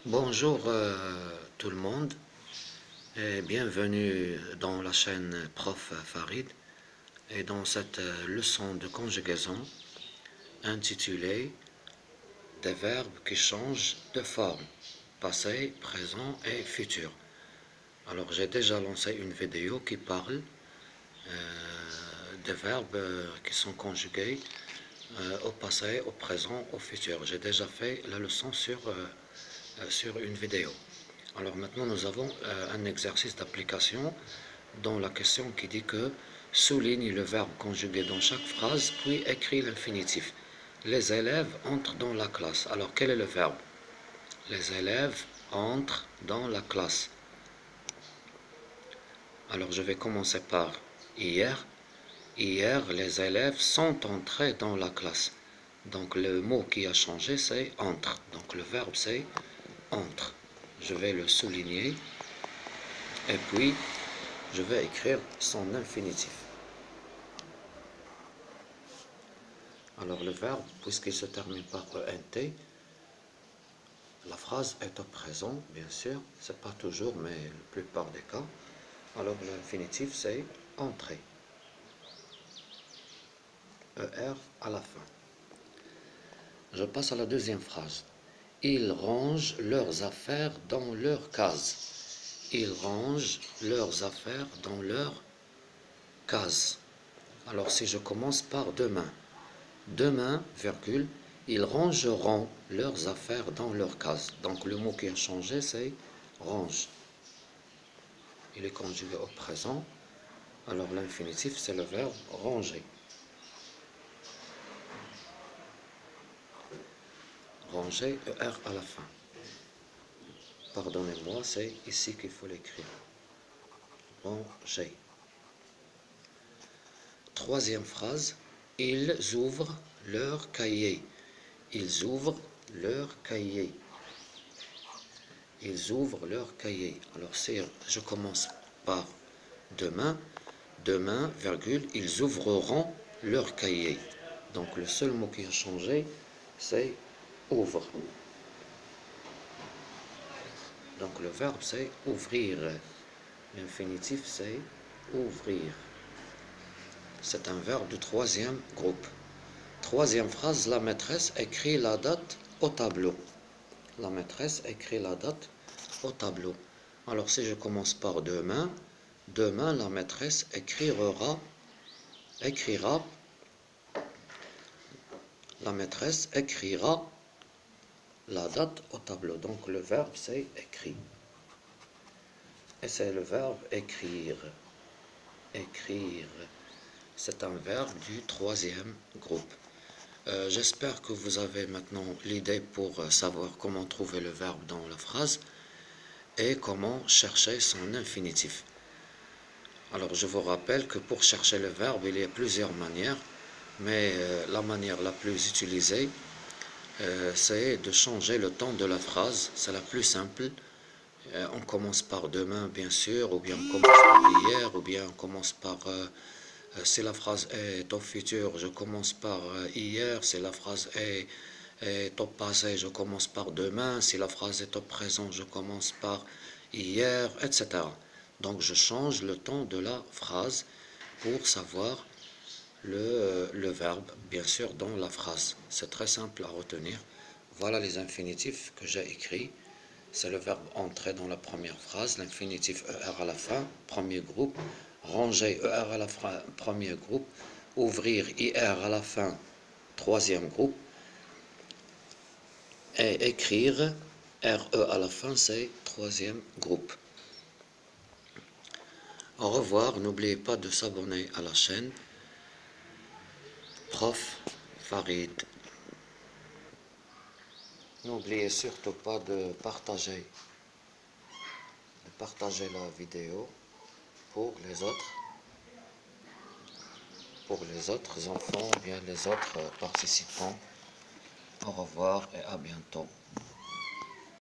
Bonjour tout le monde et bienvenue dans la chaîne Prof Farid et dans cette leçon de conjugaison intitulée Des verbes qui changent de forme, passé, présent et futur. Alors j'ai déjà lancé une vidéo qui parle des verbes qui sont conjugués au passé, au présent, au futur. J'ai déjà fait la leçon sur une vidéo. Alors maintenant nous avons un exercice d'application dans la question qui dit que souligne le verbe conjugué dans chaque phrase puis écrit l'infinitif. Les élèves entrent dans la classe. Alors quel est le verbe? Les élèves entrent dans la classe. Alors je vais commencer par hier. Hier les élèves sont entrés dans la classe. Donc le mot qui a changé c'est entre. Donc le verbe c'est entre. Je vais le souligner et puis je vais écrire son infinitif. Alors le verbe, puisqu'il se termine par ENT, la phrase est au présent, bien sûr, c'est pas toujours, mais la plupart des cas. Alors l'infinitif c'est entrer. ER à la fin. Je passe à la deuxième phrase. Ils rangent leurs affaires dans leur case. Ils rangent leurs affaires dans leur case. Alors si je commence par demain. Demain, virgule, ils rangeront leurs affaires dans leur case. Donc le mot qui a changé, c'est range. Il est conjugué au présent. Alors l'infinitif, c'est le verbe ranger. Ranger, ER à la fin. Pardonnez-moi, c'est ici qu'il faut l'écrire. Ranger. Troisième phrase. Ils ouvrent leur cahier. Ils ouvrent leur cahier. Ils ouvrent leur cahier. Alors si je commence par demain, demain, virgule, ils ouvriront leur cahier. Donc le seul mot qui a changé, c'est ouvre. Donc le verbe c'est ouvrir. L'infinitif c'est ouvrir. C'est un verbe du troisième groupe. Troisième phrase, la maîtresse écrit la date au tableau. La maîtresse écrit la date au tableau. Alors si je commence par demain, demain la maîtresse écrira, la maîtresse écrira la date au tableau. Donc le verbe c'est écrit. Et c'est le verbe écrire. Écrire. C'est un verbe du troisième groupe. J'espère que vous avez maintenant l'idée pour savoir comment trouver le verbe dans la phrase et comment chercher son infinitif. Alors je vous rappelle que pour chercher le verbe, il y a plusieurs manières, mais la manière la plus utilisée, c'est de changer le temps de la phrase, c'est la plus simple. On commence par demain, bien sûr, ou bien on commence par hier, ou bien on commence par... si la phrase est au futur, je commence par hier. Si la phrase est au passé, je commence par demain. Si la phrase est au présent, je commence par hier, etc. Donc je change le temps de la phrase pour savoir le verbe, bien sûr, dans la phrase. C'est très simple à retenir. Voilà les infinitifs que j'ai écrits. C'est le verbe entrer dans la première phrase, l'infinitif ER à la fin, premier groupe, ranger ER à la fin, premier groupe, ouvrir IR à la fin, troisième groupe, et écrire RE à la fin, c'est troisième groupe. Au revoir, n'oubliez pas de s'abonner à la chaîne Prof Farid. N'oubliez surtout pas de partager la vidéo pour les autres enfants, ou bien les autres participants. Au revoir et à bientôt.